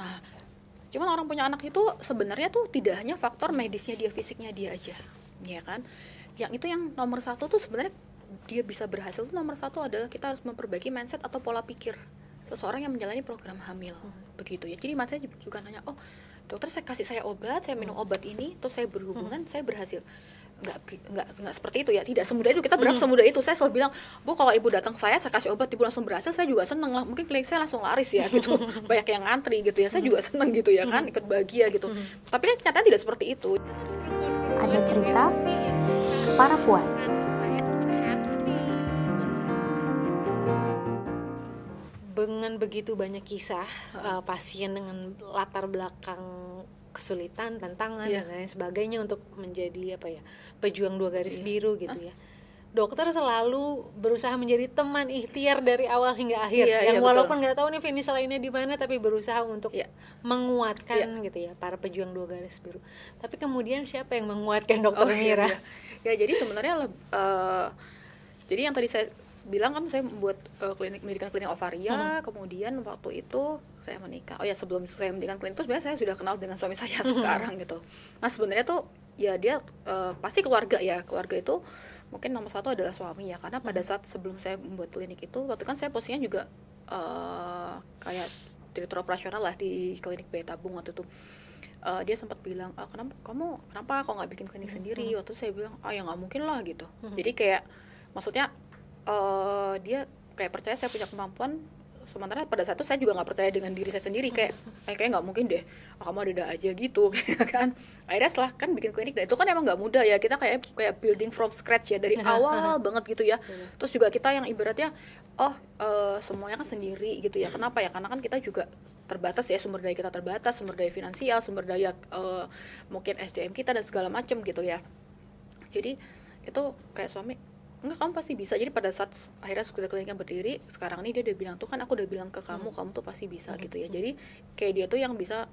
Nah, cuman orang punya anak itu sebenarnya tuh tidak hanya faktor medisnya dia, fisiknya dia aja, ya kan? Yang itu yang nomor satu tuh sebenarnya dia bisa berhasil tuh nomor satu adalah kita harus memperbaiki mindset atau pola pikir seseorang yang menjalani program hamil, begitu ya. Jadi mindsetnya juga nanya, oh dokter saya obat, saya minum obat ini, terus saya berhubungan, saya berhasil. Nggak seperti itu ya, tidak semudah itu, kita berharap semudah itu. Saya selalu bilang, Bu, kalau ibu datang saya kasih obat ibu langsung berhasil, saya juga seneng lah, mungkin klinik saya langsung laris ya gitu. Banyak yang ngantri gitu ya, saya juga seneng gitu ya kan, ikut bahagia gitu. Tapi kan kenyataannya tidak seperti itu. Ada cerita para puan. Dengan begitu banyak kisah pasien dengan latar belakang kesulitan, tantangan dan lain sebagainya untuk menjadi pejuang 2 garis biru gitu ya. Dokter selalu berusaha menjadi teman ikhtiar dari awal hingga akhir. Yang walaupun nggak tahu nih finish line-nya di mana, tapi berusaha untuk menguatkan gitu ya para pejuang 2 garis biru. Tapi kemudian siapa yang menguatkan Dokter Mira? Ya jadi sebenarnya jadi yang tadi saya bilang kan saya membuat mendirikan klinik ovaria, kemudian waktu itu saya menikah. Oh ya, sebelum saya mendirikan klinik itu sebenarnya saya sudah kenal dengan suami saya sekarang gitu. Nah sebenarnya tuh ya dia pasti keluarga itu mungkin nomor satu adalah suami ya, karena pada saat sebelum saya membuat klinik itu waktu kan saya posisinya juga kayak direktur operasional lah di klinik bayi tabung waktu itu. Dia sempat bilang, kenapa kok nggak bikin klinik sendiri? Waktu itu saya bilang, ya nggak mungkin lah gitu. Jadi kayak maksudnya dia kayak percaya saya punya kemampuan, sementara pada saat itu saya juga nggak percaya dengan diri saya sendiri, kayak nggak mungkin deh, kamu ada aja gitu kan. Akhirnya setelah kan bikin klinik, dan itu kan emang nggak mudah ya, kita kayak building from scratch ya dari awal banget gitu ya. Terus juga kita yang ibaratnya semuanya kan sendiri gitu ya. Kenapa ya? Karena kan kita juga terbatas ya, sumber daya kita terbatas, sumber daya finansial, sumber daya mungkin SDM kita dan segala macam gitu ya. Jadi itu kayak suami, enggak, kamu pasti bisa. Jadi pada saat akhirnya sudah kliniknya berdiri, sekarang ini dia udah bilang, tuh kan aku udah bilang ke kamu tuh pasti bisa gitu ya. Jadi kayak dia tuh yang bisa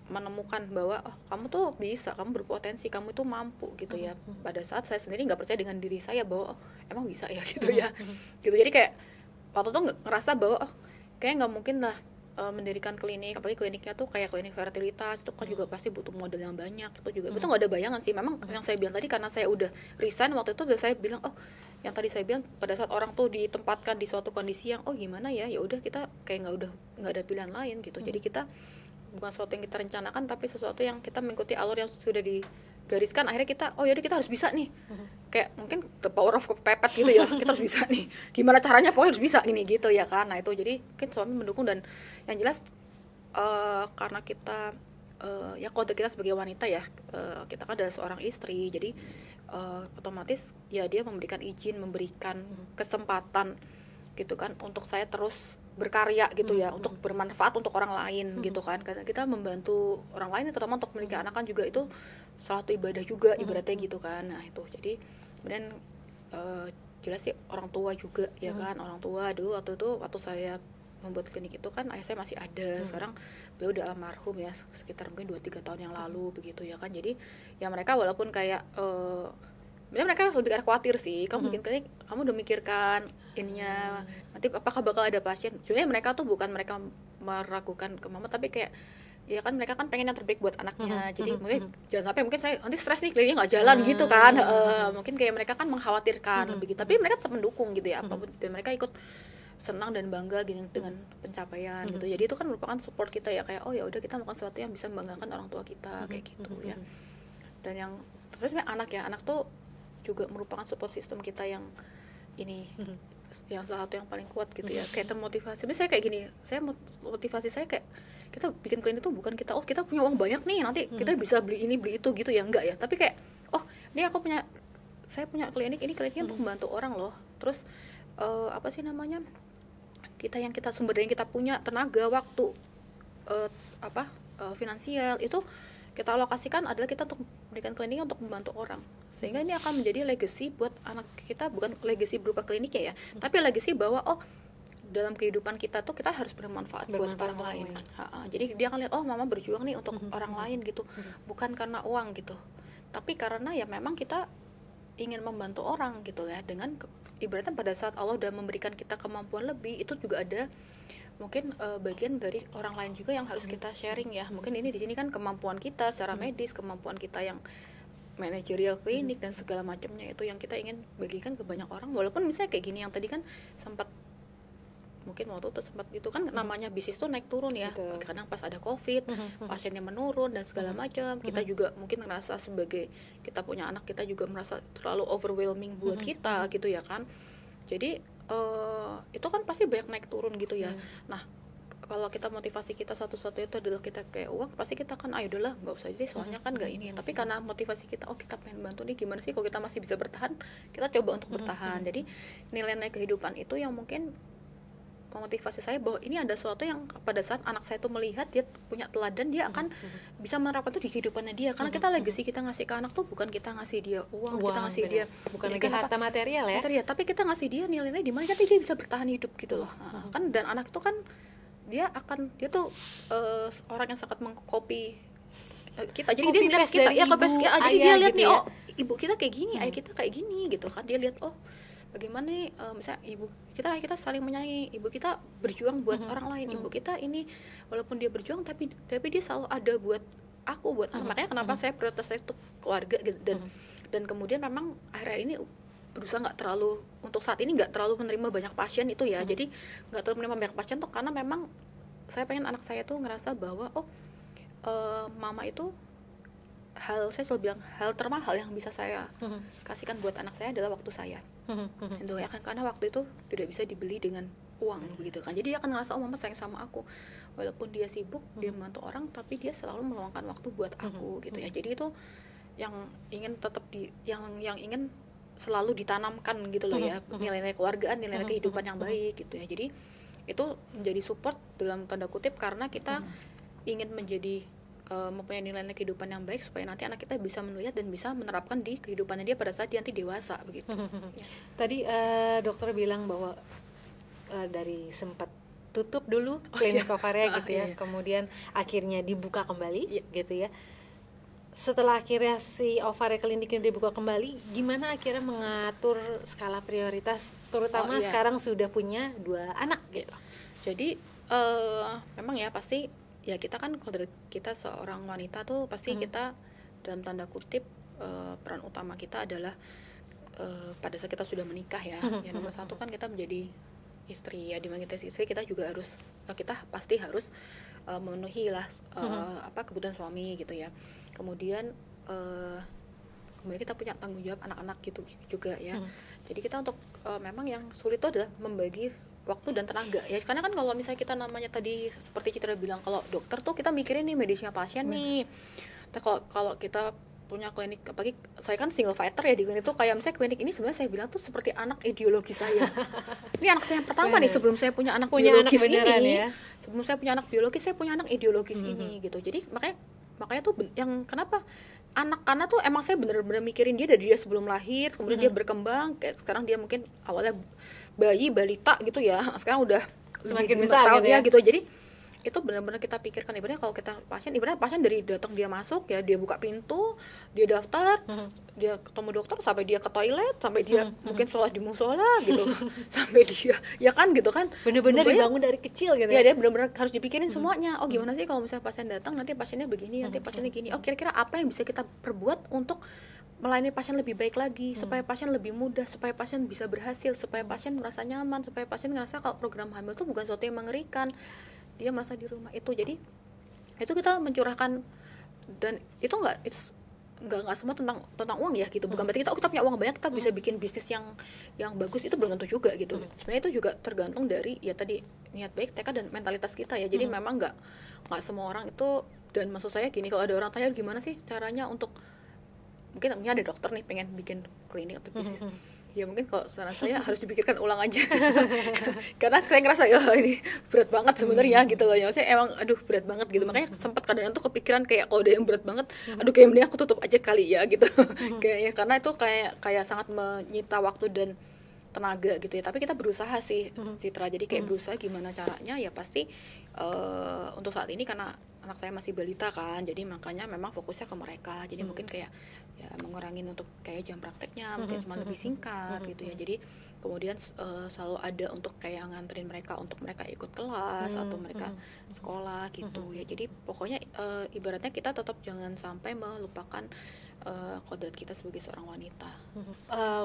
menemukan bahwa kamu tuh bisa, kamu berpotensi, kamu tuh mampu gitu ya. Pada saat saya sendiri nggak percaya dengan diri saya bahwa emang bisa ya gitu ya. Gitu. Jadi kayak waktu tuh ngerasa bahwa kayaknya nggak mungkin lah mendirikan klinik, apalagi kliniknya tuh kayak klinik fertilitas, itu kan juga pasti butuh modal yang banyak. Itu juga itu nggak ada bayangan sih. Memang yang saya bilang tadi, karena saya udah resign waktu itu, udah saya bilang yang tadi saya bilang, pada saat orang tuh ditempatkan di suatu kondisi yang gimana ya udah kita kayak nggak ada pilihan lain gitu. Jadi kita bukan sesuatu yang kita rencanakan, tapi sesuatu yang kita mengikuti alur yang sudah digariskan. Akhirnya kita yaudah kita harus bisa nih, kayak mungkin the power of kepepet gitu ya. Kita harus bisa nih, gimana caranya, pokoknya harus bisa gini gitu ya kan. Nah itu jadi mungkin suami mendukung, dan yang jelas karena kita ya kode kita sebagai wanita ya, kita kan adalah seorang istri, jadi otomatis ya dia memberikan izin, memberikan kesempatan gitu kan untuk saya terus berkarya gitu ya, untuk bermanfaat untuk orang lain gitu kan. Karena kita membantu orang lain, terutama untuk memiliki anak kan juga itu salah satu ibadah juga ibaratnya gitu kan. Nah itu jadi kemudian jelas sih orang tua juga ya kan. Orang tua dulu waktu saya membuat klinik itu kan ayah saya masih ada. Sekarang beliau udah almarhum ya, sekitar mungkin 2-3 tahun yang lalu begitu ya kan. Jadi ya mereka walaupun kayak mereka lebih khawatir sih, kamu bikin klinik, kamu udah mikirkan ininya nanti apakah bakal ada pasien. Sebenarnya mereka tuh bukan mereka meragukan ke mama, tapi kayak ya kan mereka kan pengen yang terbaik buat anaknya. Jadi mungkin jangan sampai mungkin saya nanti stres nih, kliniknya nggak jalan gitu kan. Mungkin kayak mereka kan mengkhawatirkan lebih gitu, tapi mereka tetap mendukung gitu ya apapun, dan mereka ikut senang dan bangga dengan pencapaian gitu. Jadi itu kan merupakan support kita ya, kayak ya udah kita melakukan sesuatu yang bisa membanggakan orang tua kita kayak gitu ya. Dan yang terus anak tuh juga merupakan support system kita yang ini yang salah satu yang paling kuat gitu ya. Kayak termotivasi. Biasanya saya kayak gini, motivasi saya kayak kita bikin klinik itu bukan kita kita punya uang banyak nih nanti kita bisa beli ini beli itu gitu ya, enggak ya. Tapi kayak ini saya punya klinik, ini kliniknya untuk membantu orang loh. Terus kita sumber daya yang kita punya, tenaga, waktu, finansial itu kita alokasikan adalah kita untuk memberikan kliniknya untuk membantu orang, sehingga ini akan menjadi legacy buat anak kita, bukan legacy berupa kliniknya ya, tapi legacy bahwa dalam kehidupan kita tuh kita harus bermanfaat buat orang lain. Jadi dia akan lihat mama berjuang nih untuk orang lain gitu, bukan karena uang gitu, tapi karena ya memang kita ingin membantu orang gitu ya. Dengan ibaratnya pada saat Allah udah memberikan kita kemampuan lebih, itu juga ada mungkin bagian dari orang lain juga yang harus kita sharing ya. Mungkin ini di sini kan kemampuan kita secara medis, kemampuan kita yang manajerial klinik dan segala macamnya itu yang kita ingin bagikan ke banyak orang. Walaupun misalnya kayak gini yang tadi kan sempat mungkin waktu itu sempat itu kan namanya bisnis tuh naik turun ya. Betul. Kadang pas ada COVID pasiennya menurun dan segala macam. Kita juga mungkin ngerasa sebagai kita punya anak, kita juga merasa terlalu overwhelming buat kita gitu ya kan. Jadi itu kan pasti banyak naik turun gitu ya. Nah, kalau kita motivasi kita satu-satunya itu adalah kita kayak uang, pasti kita kan ayo udahlah nggak usah deh soalnya kan nggak ini. Tapi karena motivasi kita, oh kita pengen bantu nih, gimana sih kalau kita masih bisa bertahan, kita coba untuk bertahan. Jadi nilai-nilai kehidupan itu yang mungkin memotivasi saya bahwa ini ada sesuatu yang pada saat anak saya tuh melihat dia punya teladan, dia akan bisa menerapkan itu di kehidupannya dia. Karena kita legacy kita ngasih ke anak tuh bukan kita ngasih dia uang kita ngasih dia bukan lagi harta material ya. Material, tapi kita ngasih dia nilai-nilai di mana dia bisa bertahan hidup gitu loh. Kan dan anak itu kan dia tuh orang yang sangat mengcopy kita. Jadi dia lihat kita ya copy jadi dia lihat gitu nih ya. Oh ibu kita kayak gini, ayah kita kayak gini gitu kan. Dia lihat oh bagaimana nih misalnya ibu kita saling menyayangi, ibu kita berjuang buat orang lain, ibu kita ini walaupun dia berjuang tapi dia selalu ada buat aku, buat anak. Makanya kenapa saya prioritas saya untuk keluarga gitu. Dan kemudian memang akhirnya ini berusaha nggak terlalu untuk saat ini nggak terlalu menerima banyak pasien itu ya. Jadi nggak terlalu menerima banyak pasien tuh karena memang saya pengen anak saya tuh ngerasa bahwa mama itu saya selalu bilang hal termahal yang bisa saya kasihkan buat anak saya adalah waktu saya. Itu ya kan, karena waktu itu tidak bisa dibeli dengan uang begitu kan. Jadi dia akan ngerasa mama sayang sama aku walaupun dia sibuk, dia membantu orang, tapi dia selalu meluangkan waktu buat aku gitu ya. Jadi itu yang ingin tetap yang ingin selalu ditanamkan gitu loh ya, nilai-nilai keluargaan, nilai-nilai kehidupan yang baik gitu ya. Jadi itu menjadi support dalam tanda kutip karena kita ingin menjadi mempunyai nilai-nilai kehidupan yang baik supaya nanti anak kita bisa melihat dan bisa menerapkan di kehidupannya dia pada saat dia nanti dewasa begitu. Ya. Tadi dokter bilang bahwa dari sempat tutup dulu klinik Ovaria gitu ya, kemudian akhirnya dibuka kembali gitu ya. Setelah akhirnya si Ovaria kliniknya dibuka kembali, gimana akhirnya mengatur skala prioritas terutama sekarang sudah punya 2 anak gitu. Jadi memang ya pasti ya kita kan kalau dari kita seorang wanita tuh pasti kita dalam tanda kutip peran utama kita adalah pada saat kita sudah menikah ya. Yang nomor satu kan kita menjadi istri ya, dimana kita istri kita juga harus kita pasti harus memenuhi lah kebutuhan suami gitu ya. Kemudian kita punya tanggung jawab anak-anak gitu juga ya. Jadi kita untuk memang yang sulit itu adalah membagi waktu dan tenaga ya, karena kan kalau misalnya kita namanya tadi seperti Citra bilang, kalau dokter tuh kita mikirin nih medisnya pasien nih. Kalau kita punya klinik, apalagi saya kan single fighter ya di klinik tuh, kayak misalnya klinik ini sebenarnya saya bilang tuh seperti anak ideologi saya. Ini anak saya yang pertama nih sebelum saya punya anak biologis ini ya. Sebelum saya punya anak biologis, saya punya anak ideologis ini gitu. Jadi makanya tuh yang kenapa anak tuh emang saya bener-bener mikirin dia dari dia sebelum lahir, kemudian dia berkembang kayak sekarang dia mungkin awalnya bayi balita gitu ya, sekarang udah semakin besar gitu ya gitu. Jadi itu benar-benar kita pikirkan. Ibaratnya kalau kita pasien dari datang dia masuk ya, dia buka pintu, dia daftar, dia ketemu dokter, sampai dia ke toilet, sampai dia mungkin sholat di musola gitu, sampai dia ya kan gitu kan, bener-bener dibangun dari kecil gitu ya. Dia benar-benar harus dipikirin semuanya. Oh gimana sih kalau misalnya pasien datang, nanti pasiennya begini, nanti pasiennya gini, oh kira-kira apa yang bisa kita perbuat untuk melayani pasien lebih baik lagi, supaya pasien lebih mudah, supaya pasien bisa berhasil, supaya pasien merasa nyaman, supaya pasien ngerasa kalau program hamil itu bukan sesuatu yang mengerikan, dia merasa di rumah itu. Jadi itu kita mencurahkan, dan itu nggak semua tentang uang ya gitu. Bukan berarti kita punya uang banyak kita bisa bikin bisnis yang bagus, itu belum tentu juga gitu. Sebenarnya itu juga tergantung dari ya tadi niat baik, tekad dan mentalitas kita ya. Jadi memang nggak semua orang itu, dan maksud saya gini, kalau ada orang tanya gimana sih caranya untuk, mungkin ada dokter nih pengen bikin klinik atau bisnis, ya mungkin kalau saran saya harus dipikirkan ulang aja. Karena saya ngerasa ya ini berat banget sebenarnya gitu loh ya, saya emang berat banget gitu. Makanya sempat kadang tuh kepikiran kayak kalau ada yang berat banget, kayak mending aku tutup aja kali ya gitu. Kayaknya karena itu kayak sangat menyita waktu dan tenaga gitu ya. Tapi kita berusaha sih Citra, jadi kayak berusaha gimana caranya ya. Pasti untuk saat ini karena anak saya masih balita kan, jadi makanya memang fokusnya ke mereka. Jadi mungkin kayak ya mengurangin untuk kayak jam prakteknya mungkin cuma lebih singkat gitu ya. Jadi kemudian selalu ada untuk kayak nganterin mereka untuk mereka ikut kelas atau mereka sekolah gitu ya. Jadi pokoknya ibaratnya kita tetap jangan sampai melupakan kodrat kita sebagai seorang wanita.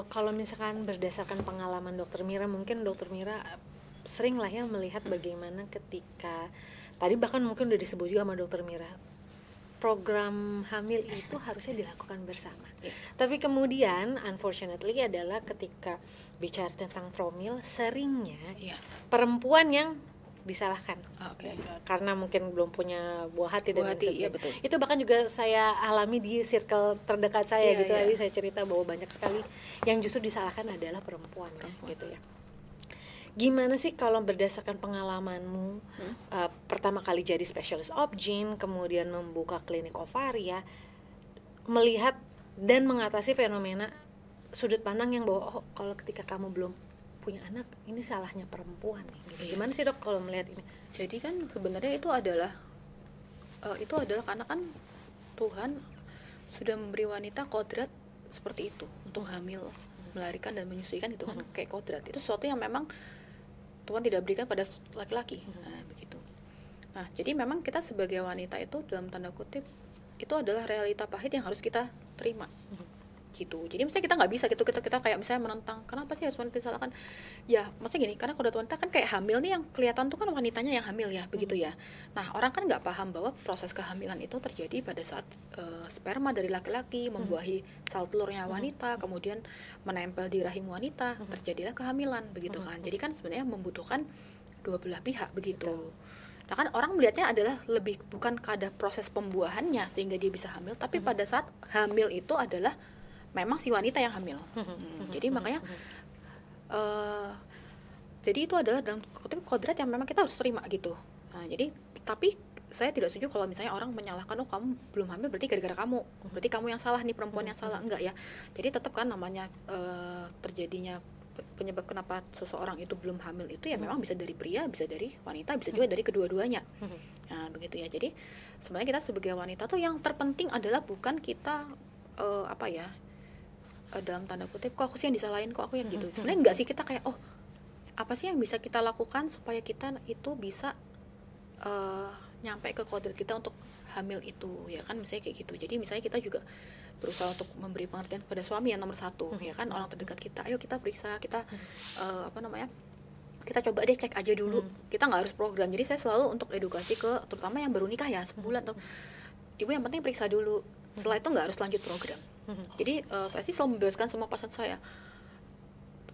Kalau misalkan berdasarkan pengalaman Dokter Mira, mungkin Dokter Mira sering lah ya melihat bagaimana ketika tadi bahkan mungkin udah disebut juga sama Dokter Mira, program hamil itu harusnya dilakukan bersama. Tapi kemudian unfortunately adalah ketika bicara tentang promil, seringnya perempuan yang disalahkan. Karena mungkin belum punya buah hati dan ya, betul. Itu bahkan juga saya alami di circle terdekat saya gitu. Tadi saya cerita bahwa banyak sekali yang justru disalahkan adalah perempuan. Gitu ya. Gimana sih kalau berdasarkan pengalamanmu pertama kali jadi spesialis OB-GYN, kemudian membuka klinik ovaria, melihat dan mengatasi fenomena sudut pandang yang bahwa kalau ketika kamu belum punya anak ini salahnya perempuan gitu. Gimana sih Dok kalau melihat ini? Jadi kan sebenarnya itu adalah karena kan Tuhan sudah memberi wanita kodrat seperti itu untuk hamil, melahirkan dan menyusuikan, itu kan kayak kodrat. Itu sesuatu yang memang Tuhan tidak berikan pada laki-laki. Nah, begitu. Nah, jadi memang kita sebagai wanita itu dalam tanda kutip itu adalah realita pahit yang harus kita terima. Gitu. Jadi misalnya kita nggak bisa gitu, kita kayak misalnya menentang, kenapa sih harus wanita disalahkan? Ya, maksudnya gini, karena kodrat wanita kan kayak hamil nih, yang kelihatan tuh kan wanitanya yang hamil ya, begitu ya. Nah, orang kan nggak paham bahwa proses kehamilan itu terjadi pada saat sperma dari laki-laki membuahi sel telurnya wanita, kemudian menempel di rahim wanita, terjadilah kehamilan, begitu kan. Jadi kan sebenarnya membutuhkan dua belah pihak, begitu. Nah kan orang melihatnya adalah lebih bukan pada proses pembuahannya sehingga dia bisa hamil, tapi pada saat hamil itu adalah memang si wanita yang hamil. Jadi makanya jadi itu adalah dalam kutip kodrat yang memang kita harus terima gitu. Nah, jadi tapi saya tidak setuju kalau misalnya orang menyalahkan, oh kamu belum hamil berarti gara-gara kamu, berarti kamu yang salah nih, perempuan yang salah. Enggak ya. Jadi tetap kan namanya terjadinya penyebab kenapa seseorang itu belum hamil itu ya memang bisa dari pria, bisa dari wanita, bisa juga dari kedua-duanya. Nah begitu ya. Jadi sebenarnya kita sebagai wanita tuh yang terpenting adalah bukan kita dalam tanda kutip kok aku sih yang disalahin, kok aku yang gitu. Sebenarnya enggak sih, kita kayak oh apa sih yang bisa kita lakukan supaya kita itu bisa nyampe ke kodrat kita untuk hamil itu, ya kan, misalnya kayak gitu. Jadi misalnya kita juga berusaha untuk memberi pengertian kepada suami yang nomor satu, ya kan, orang terdekat kita, ayo kita periksa, kita kita coba deh cek aja dulu. Kita nggak harus program. Jadi saya selalu untuk edukasi ke terutama yang baru nikah ya, sebulan atau ibu, yang penting periksa dulu. Setelah itu nggak harus lanjut program. Jadi saya sih selalu membebaskan semua pasien saya,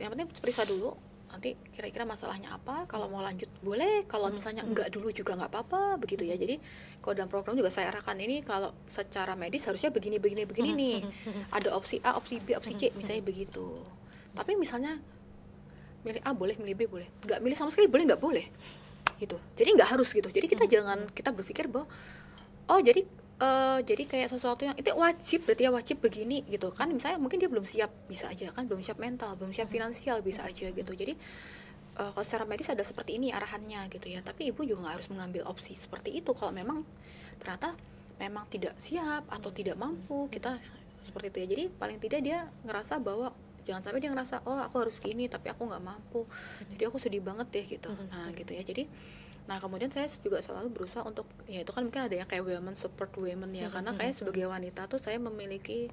yang penting periksa dulu, nanti kira-kira masalahnya apa, kalau mau lanjut boleh, kalau misalnya enggak dulu juga nggak apa-apa, begitu ya. Jadi kalau dalam program juga saya arahkan ini kalau secara medis harusnya begini nih, ada opsi A, opsi B, opsi C, misalnya begitu. Tapi misalnya milih A boleh, milih B boleh, nggak milih sama sekali boleh, nggak boleh gitu. Jadi nggak harus gitu. Jadi kita jangan kita berpikir bahwa oh jadi kayak sesuatu yang itu wajib, berarti ya wajib begini gitu kan. Misalnya mungkin dia belum siap, bisa aja kan, belum siap mental, belum siap finansial, bisa aja gitu. Jadi kalau secara medis ada seperti ini arahannya gitu ya. Tapi ibu juga nggak harus mengambil opsi seperti itu kalau memang ternyata memang tidak siap atau tidak mampu, kita seperti itu ya. Jadi paling tidak dia ngerasa bahwa jangan sampai dia ngerasa oh aku harus gini tapi aku nggak mampu, jadi aku sedih banget deh gitu. Nah gitu ya. Jadi nah kemudian saya juga selalu berusaha untuk, ya itu kan mungkin ada yang kayak women support women ya, karena kayak sebagai wanita tuh saya memiliki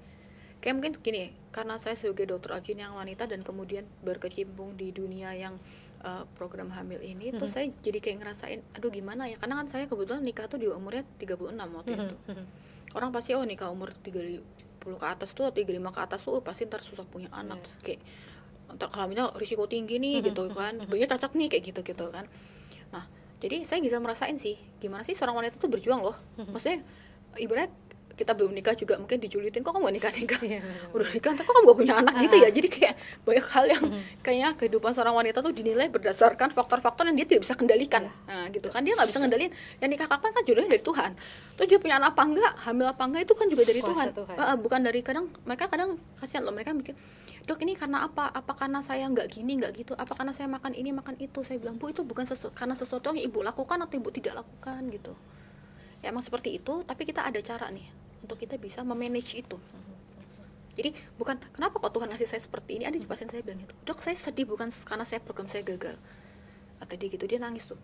kayak mungkin gini, karena saya sebagai dokter OB-GYN yang wanita dan kemudian berkecimpung di dunia yang program hamil ini tuh saya jadi kayak ngerasain aduh gimana ya, karena kan saya kebetulan nikah tuh di umurnya 36 waktu itu. Orang pasti oh nikah umur 30 ke atas tuh, 35 ke atas tuh pasti ntar susah punya anak, terus kayak ntar kalau misalnya risiko tinggi nih gitu kan, banyak cacat nih kayak gitu kan. Nah jadi saya bisa merasain sih gimana sih seorang wanita tuh berjuang loh. Maksudnya ibarat kita belum nikah juga mungkin dijulitin, kok kamu gak nikah udah nikah kok kamu gak punya anak gitu ya. Jadi kayak banyak hal yang kayaknya kehidupan seorang wanita tuh dinilai berdasarkan faktor-faktor yang dia tidak bisa kendalikan. Nah gitu kan, dia gak bisa ngendalin yang nikah kapan kan jodohnya dari Tuhan. Terus dia punya anak apa enggak, hamil apa enggak itu kan juga dari Tuhan. Bukan dari, mereka kadang kasihan loh, mereka mikir dok ini karena apa karena saya nggak gini nggak gitu, apa karena saya makan ini makan itu. Saya bilang bu itu bukan karena sesuatu yang ibu lakukan atau ibu tidak lakukan gitu ya, emang seperti itu, tapi kita ada cara nih untuk kita bisa memanage itu. Jadi bukan kenapa kok Tuhan ngasih saya seperti ini. Ada pasien saya bilang itu, dok saya sedih bukan karena saya program saya gagal. Tadi gitu dia nangis tuh,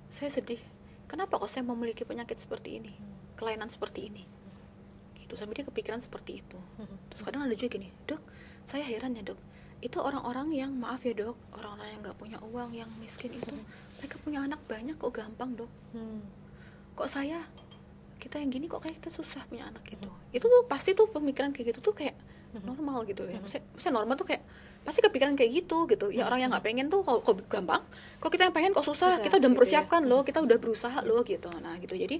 saya sedih kenapa kok saya memiliki penyakit seperti ini, kelainan seperti ini gitu, sampai dia kepikiran seperti itu. Terus kadang ada juga gini, dok saya heran ya dok, itu orang-orang yang maaf ya dok, orang-orang yang nggak punya uang, yang miskin itu mereka punya anak banyak kok gampang dok, kok kita yang gini kok kayak kita susah punya anak gitu. Itu tuh pasti tuh pemikiran kayak gitu tuh kayak normal gitu ya, maksudnya normal tuh kayak pasti kepikiran kayak gitu ya. Orang yang nggak pengen tuh kok gampang, kok kita yang pengen kok susah kita udah mempersiapkan gitu ya. Loh kita udah berusaha loh gitu. Nah gitu, jadi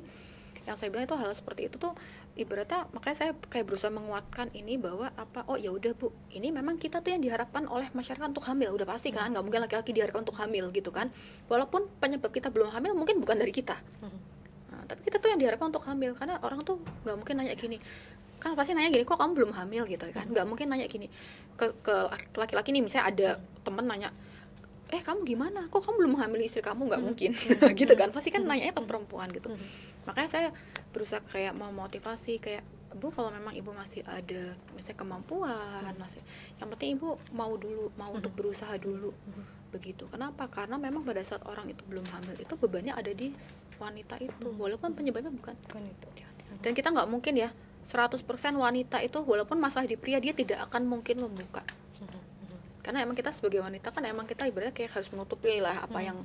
yang saya bilang itu hal seperti itu tuh ibaratnya, makanya saya kayak berusaha menguatkan ini bahwa oh ya udah Bu, ini memang kita tuh yang diharapkan oleh masyarakat untuk hamil, udah pasti kan, nggak mungkin laki-laki diharapkan untuk hamil gitu kan, walaupun penyebab kita belum hamil mungkin bukan dari kita. Nah, tapi kita tuh yang diharapkan untuk hamil, karena orang tuh nggak mungkin nanya gini, kan pasti nanya gini, kok kamu belum hamil gitu kan, nggak mungkin nanya gini ke laki-laki nih, misalnya ada temen nanya, kamu gimana, kok kamu belum hamil istri kamu, nggak mungkin gitu kan, pasti kan nanya ke perempuan gitu. Makanya saya berusaha kayak memotivasi kayak, Bu kalau memang ibu masih ada misalnya kemampuan, masih yang penting ibu mau untuk berusaha dulu begitu. Kenapa? Karena memang pada saat orang itu belum hamil itu bebannya ada di wanita itu, walaupun penyebabnya bukan itu. Dan kita nggak mungkin ya 100% wanita itu, walaupun masalah di pria, dia tidak akan mungkin membuka. Karena emang kita sebagai wanita kan emang kita ibaratnya kayak harus menutupi lah apa yang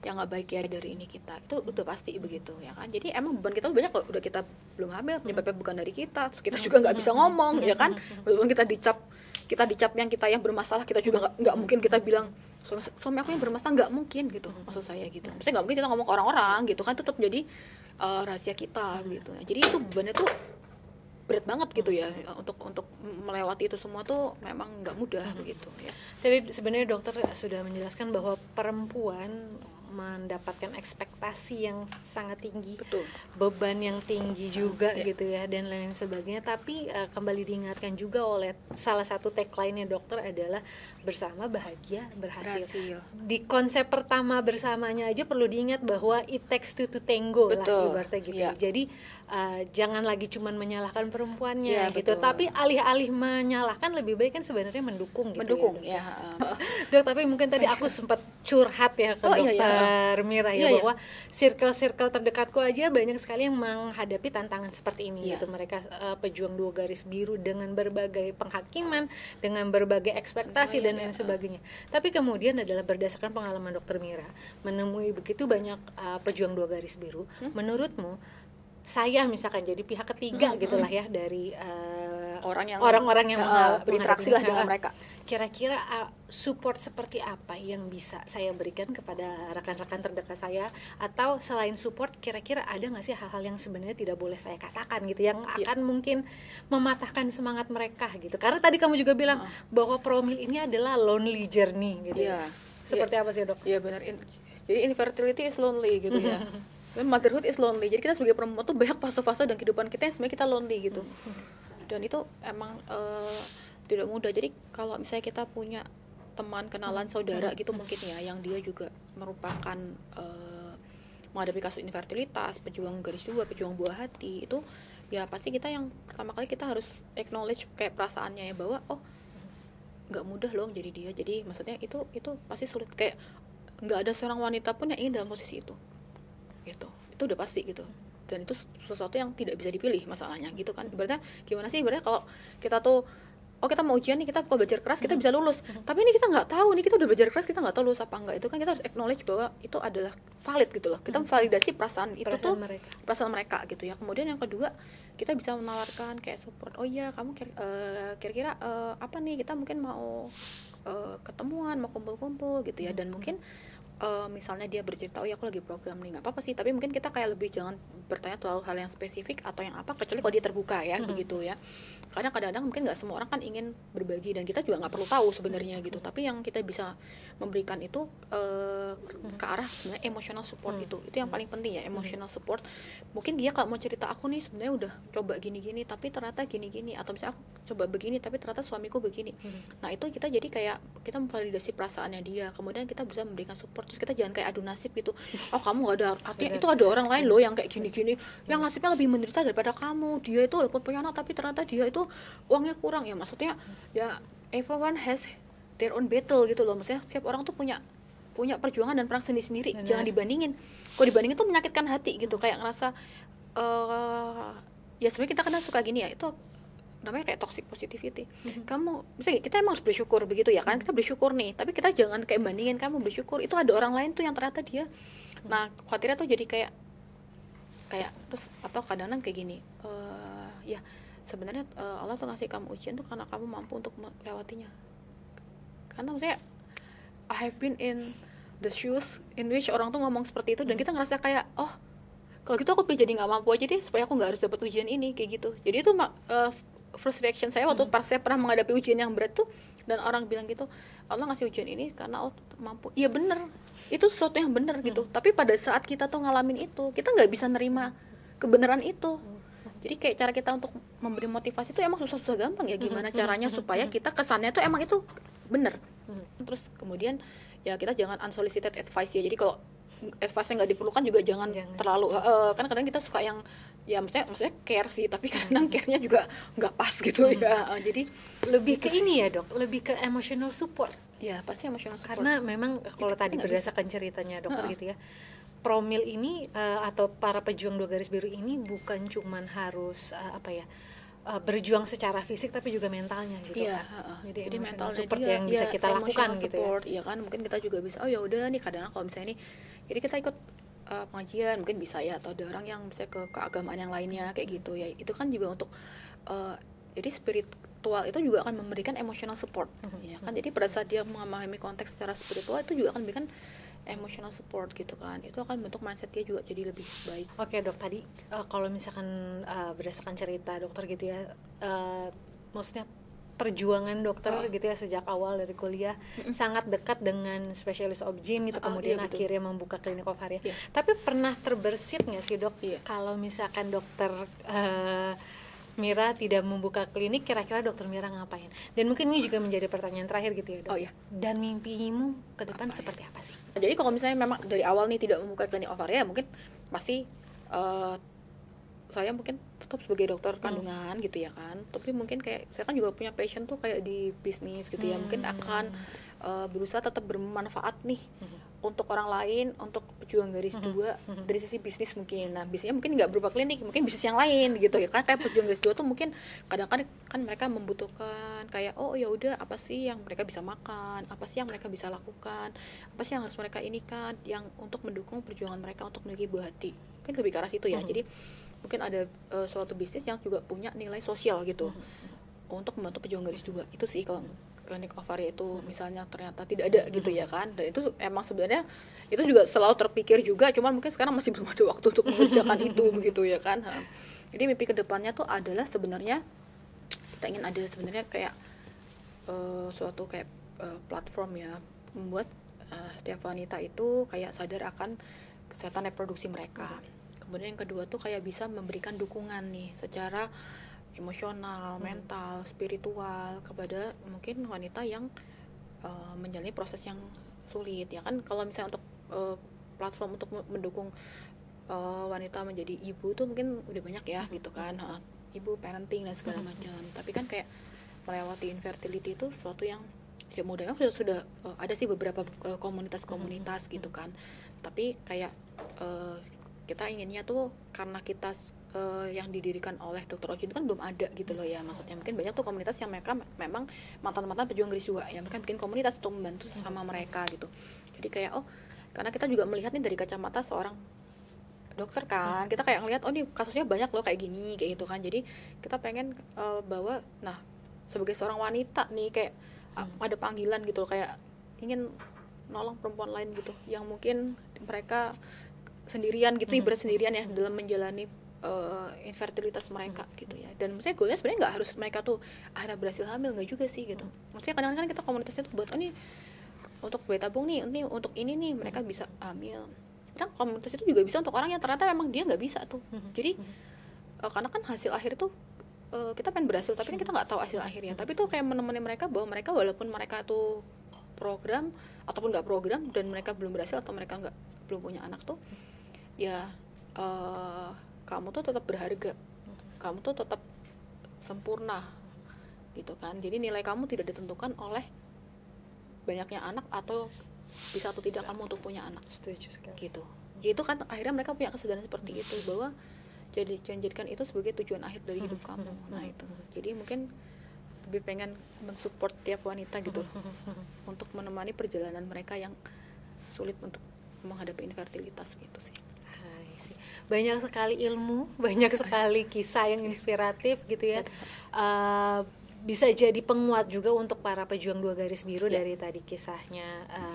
nggak baik ya dari ini kita. Itu udah pasti begitu ya kan. Jadi emang beban kita banyak kok, udah kita belum hamil, penyebabnya bukan dari kita. Terus kita juga nggak bisa ngomong ya kan. Walaupun kita dicap yang bermasalah, kita juga nggak mungkin kita bilang suami aku yang bermasalah, nggak mungkin gitu. Maksud saya gitu. Maksudnya nggak mungkin kita ngomong ke orang-orang gitu kan, tetap jadi rahasia kita gitu. Jadi itu bebannya tuh berat banget gitu ya, untuk melewati itu semua tuh memang nggak mudah begitu ya. Jadi sebenarnya dokter sudah menjelaskan bahwa perempuan mendapatkan ekspektasi yang sangat tinggi, betul, beban yang tinggi juga gitu ya, dan lain sebagainya. Tapi kembali diingatkan juga oleh salah satu tagline-nya dokter adalah bersama bahagia berhasil. Di konsep pertama bersamanya aja perlu diingat bahwa it takes two to tango, betul, lah ibaratnya gitu. Ya. Jadi jangan lagi cuman menyalahkan perempuannya gitu, tapi alih-alih menyalahkan lebih baik kan sebenarnya mendukung gitu. Ya. Dok, tapi mungkin tadi aku sempat curhat ya ke dokter Mira ya, bahwa circle terdekatku aja banyak sekali yang menghadapi tantangan seperti ini gitu. Mereka pejuang 2 garis biru dengan berbagai penghakiman, dengan berbagai ekspektasi dan lain sebagainya. Tapi kemudian adalah berdasarkan pengalaman dokter Mira menemui begitu banyak pejuang 2 garis biru. Menurutmu saya misalkan jadi pihak ketiga gitulah ya dari orang-orang yang berinteraksi lah dengan mereka. Kira-kira support seperti apa yang bisa saya berikan kepada rekan-rekan terdekat saya, atau selain support kira-kira ada nggak sih hal-hal yang sebenarnya tidak boleh saya katakan gitu yang akan mungkin mematahkan semangat mereka gitu, karena tadi kamu juga bilang bahwa promil ini adalah lonely journey gitu. Seperti apa sih dok? Iya benar, jadi infertility is lonely gitu ya. Motherhood is lonely. Jadi kita sebagai perempuan tuh banyak fase-fase dan kehidupan kita yang sebenarnya kita lonely gitu. Dan itu emang tidak mudah. Jadi kalau misalnya kita punya teman, kenalan, saudara gitu mungkin ya, yang dia juga merupakan menghadapi kasus infertilitas, pejuang garis 2, pejuang buah hati, itu ya pasti kita yang pertama kali kita harus acknowledge kayak perasaannya ya, bahwa nggak mudah loh menjadi dia. Jadi maksudnya itu pasti sulit, kayak nggak ada seorang wanita pun yang ingin dalam posisi itu gitu. Itu udah pasti gitu. Dan itu sesuatu yang tidak bisa dipilih masalahnya gitu kan. Ibaratnya gimana sih, ibaratnya kalau kita tuh kita mau ujian nih, kita kalau belajar keras kita bisa lulus, tapi ini kita nggak tahu nih, kita udah belajar keras kita nggak tahu lulus apa enggak. Itu kan kita harus acknowledge bahwa itu adalah valid gitu loh. Kita validasi perasaan mereka gitu ya. Kemudian yang kedua, kita bisa menawarkan kayak support. Oh iya, kamu kira-kira apa nih, kita mungkin mau ketemuan, mau kumpul-kumpul gitu ya. Dan mungkin misalnya dia bercerita, aku lagi program nih, nggak apa-apa sih, tapi mungkin kita kayak lebih jangan bertanya terlalu hal yang spesifik atau yang apa, kecuali kalau dia terbuka ya, begitu ya. Karena kadang-kadang mungkin nggak semua orang kan ingin berbagi, dan kita juga nggak perlu tahu sebenarnya gitu. Tapi yang kita bisa memberikan itu ke arah sebenarnya emotional support itu yang paling penting ya, emotional support. Mungkin dia kalau mau cerita, aku nih sebenarnya udah coba gini-gini tapi ternyata gini-gini, atau misalnya aku coba begini tapi ternyata suamiku begini. Nah itu kita jadi kayak kita memvalidasi perasaannya dia, kemudian kita bisa memberikan support terus kita jangan kayak adu nasib gitu. Oh kamu gak ada, artinya itu ada orang lain loh yang kayak gini-gini yang nasibnya lebih menderita daripada kamu. Dia itu walaupun punya anak tapi ternyata dia itu uangnya kurang. Ya maksudnya ya everyone has their own battle gitu loh. Maksudnya setiap orang tuh punya perjuangan dan perang sendiri-sendiri. Jangan dibandingin. Kalau dibandingin tuh menyakitkan hati gitu, kayak ngerasa ya sebenarnya kita kadang suka gini ya, itu namanya kayak toxic positivity. Kamu misalnya kita emang harus bersyukur begitu ya kan, kita bersyukur nih, tapi kita jangan kayak bandingin kamu bersyukur itu ada orang lain tuh yang ternyata dia khawatirnya tuh jadi kayak terus atau kadang-kadang kayak gini, ya sebenarnya Allah tuh ngasih kamu ujian tuh karena kamu mampu untuk melewatinya. Karena maksudnya I have been in the shoes in which orang tuh ngomong seperti itu dan kita ngerasa kayak kalau gitu aku jadi nggak mampu aja deh supaya aku nggak harus dapat ujian ini kayak gitu. Jadi itu first reaction saya waktu pas saya pernah menghadapi ujian yang berat tuh, dan orang bilang gitu, Allah ngasih ujian ini karena Allah mampu. Iya bener, itu sesuatu yang bener gitu. Tapi pada saat kita tuh ngalamin itu, kita nggak bisa nerima kebenaran itu. Jadi kayak cara kita untuk memberi motivasi itu emang susah-susah gampang ya. Gimana caranya supaya kita kesannya tuh emang itu bener. Terus kemudian ya kita jangan unsolicited advice ya. Jadi kalau advice-nya nggak diperlukan juga jangan. Terlalu kan kadang kita suka yang ya maksudnya care sih, tapi kadang care-nya juga nggak pas gitu ya. Jadi lebih ke ini ya dok, lebih ke emotional support. Ya pasti emotional support. Karena memang kalau tadi berdasarkan ceritanya dokter gitu ya, Promil ini atau para pejuang 2 garis biru ini bukan cuman harus berjuang secara fisik tapi juga mentalnya gitu. Iya, jadi mental support yang bisa kita lakukan gitu support, ya kan mungkin kita juga bisa ya udah nih kadang kalau misalnya nih jadi kita ikut pengajian mungkin bisa ya, atau ada orang yang bisa ke keagamaan yang lainnya kayak gitu ya, itu kan juga untuk jadi spiritual itu juga akan memberikan emotional support ya kan. Jadi pada saat dia memahami konteks secara spiritual itu juga akan memberikan emotional support gitu kan, itu akan bentuk mindset dia juga jadi lebih baik. Oke dok, tadi kalau misalkan berdasarkan cerita dokter gitu ya, maksudnya perjuangan dokter gitu ya sejak awal dari kuliah sangat dekat dengan spesialis obgyn itu, kemudian akhirnya membuka klinik ovaria. Tapi pernah terbersit nggak sih dok, kalau misalkan dokter Mira tidak membuka klinik, kira-kira dokter Mira ngapain? Dan mungkin ini juga menjadi pertanyaan terakhir gitu ya dok. Dan mimpimu ke depan seperti apa sih? Jadi kalau misalnya memang dari awal nih tidak membuka klinik ovaria, mungkin pasti saya mungkin tetap sebagai dokter kandungan gitu ya kan. Tapi mungkin kayak saya kan juga punya passion tuh kayak di bisnis gitu ya. Mungkin akan berusaha tetap bermanfaat nih untuk orang lain, untuk pejuang garis 2 dari sisi bisnis mungkin. Nah, bisnisnya mungkin nggak berupa klinik, mungkin bisnis yang lain gitu ya kan. Kayak pejuang garis 2 tuh mungkin kadang-kadang kan mereka membutuhkan kayak ya udah apa sih yang mereka bisa makan, apa sih yang mereka bisa lakukan, apa sih yang harus mereka inikan yang untuk mendukung perjuangan mereka untuk memiliki buah hati. Mungkin lebih ke arah situ ya. Jadi mungkin ada suatu bisnis yang juga punya nilai sosial gitu untuk membantu pejuang garis 2. Itu sih kalau klinik ovaria itu misalnya ternyata tidak ada gitu ya kan. Dan itu emang sebenarnya itu juga selalu terpikir juga, cuman mungkin sekarang masih belum ada waktu untuk mengerjakan itu begitu ya kan. Jadi mimpi kedepannya tuh adalah sebenarnya kita ingin ada sebenarnya kayak suatu kayak platform ya, membuat setiap wanita itu kayak sadar akan kesehatan reproduksi mereka. Kemudian yang kedua tuh kayak bisa memberikan dukungan nih secara emosional, mental, spiritual kepada mungkin wanita yang menjalani proses yang sulit ya kan. Kalau misalnya untuk platform untuk mendukung wanita menjadi ibu tuh mungkin udah banyak ya gitu kan, ibu parenting dan segala macam. Tapi kan kayak melewati infertility itu sesuatu yang tidak mudah. Memang sudah ada sih beberapa komunitas-komunitas gitu kan. Tapi kayak kita inginnya tuh karena kita yang didirikan oleh Dr. Oji itu kan belum ada gitu loh ya, maksudnya mungkin banyak tuh komunitas yang mereka memang mantan-mantan pejuang garis 2 yang mereka bikin komunitas untuk membantu sama mereka gitu. Jadi kayak karena kita juga melihat nih dari kacamata seorang dokter kan, kita kayak ngelihat nih kasusnya banyak loh kayak gini kayak gitu kan. Jadi kita pengen bahwa nah sebagai seorang wanita nih kayak ada panggilan gitu loh, kayak ingin nolong perempuan lain gitu yang mungkin mereka sendirian gitu, ibarat sendirian ya dalam menjalani infertilitas mereka gitu ya. Dan maksudnya goalnya sebenarnya nggak harus mereka tuh akhirnya berhasil hamil, nggak juga sih gitu. Maksudnya kadang-kadang kita komunitasnya tuh buat nih untuk bayi tabung nih, untuk ini nih mereka bisa hamil. Kadang komunitas itu juga bisa untuk orang yang ternyata memang dia nggak bisa tuh. Jadi karena kan hasil akhir tuh kita pengen berhasil, tapi kan kita nggak tahu hasil akhirnya. Tapi tuh kayak menemani mereka bahwa mereka walaupun mereka tuh program ataupun nggak program dan mereka belum berhasil atau mereka belum punya anak tuh, ya kamu tuh tetap berharga, kamu tuh tetap sempurna gitu kan. Jadi nilai kamu tidak ditentukan oleh banyaknya anak atau bisa atau tidak kamu untuk punya anak. Setuju sekali. Gitu. Itu kan akhirnya mereka punya kesadaran seperti itu, bahwa jadikan itu sebagai tujuan akhir dari hidup kamu. Nah itu. Jadi mungkin lebih pengen mensupport tiap wanita gitu untuk menemani perjalanan mereka yang sulit untuk menghadapi infertilitas gitu sih. Banyak sekali ilmu, banyak sekali kisah yang inspiratif gitu ya. Bisa jadi penguat juga untuk para pejuang 2 garis biru dari tadi kisahnya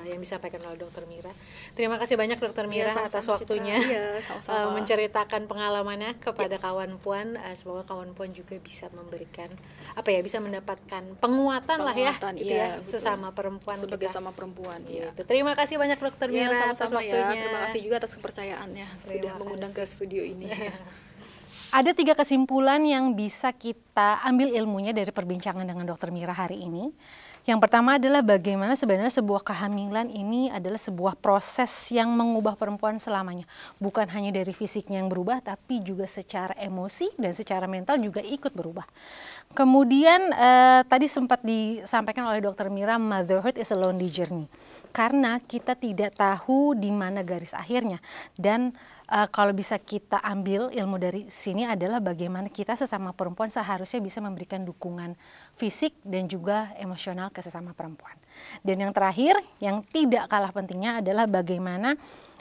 yang disampaikan oleh Dr. Mira. Terima kasih banyak Dr. Mira atas waktunya menceritakan pengalamannya kepada kawan Puan. Semoga kawan Puan juga bisa memberikan bisa mendapatkan penguatan lah ya, gitu ya, sesama perempuan sebagai kita. sama perempuan ya. Terima kasih banyak Dr. Mira atas waktunya. Terima kasih juga atas kepercayaannya sudah mengundang ke studio ini. Ada 3 kesimpulan yang bisa kita ambil ilmunya dari perbincangan dengan Dr. Mira hari ini. Yang pertama adalah bagaimana sebenarnya sebuah kehamilan ini adalah sebuah proses yang mengubah perempuan selamanya. Bukan hanya dari fisiknya yang berubah, tapi juga secara emosi dan secara mental juga ikut berubah. Kemudian tadi sempat disampaikan oleh Dr. Mira, motherhood is a lonely journey. Karena kita tidak tahu di mana garis akhirnya. Dan kalau bisa kita ambil ilmu dari sini adalah bagaimana kita sesama perempuan seharusnya bisa memberikan dukungan fisik dan juga emosional ke sesama perempuan. Dan yang terakhir, yang tidak kalah pentingnya adalah bagaimana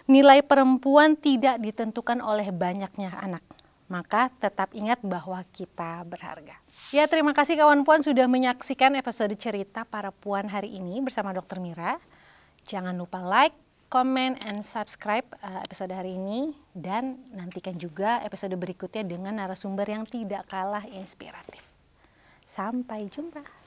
nilai perempuan tidak ditentukan oleh banyaknya anak. Maka tetap ingat bahwa kita berharga. Ya, terima kasih kawan Puan sudah menyaksikan episode cerita para puan hari ini bersama Dr. Mira. Jangan lupa like, comment, and subscribe episode hari ini. Dan nantikan juga episode berikutnya dengan narasumber yang tidak kalah inspiratif. Sampai jumpa.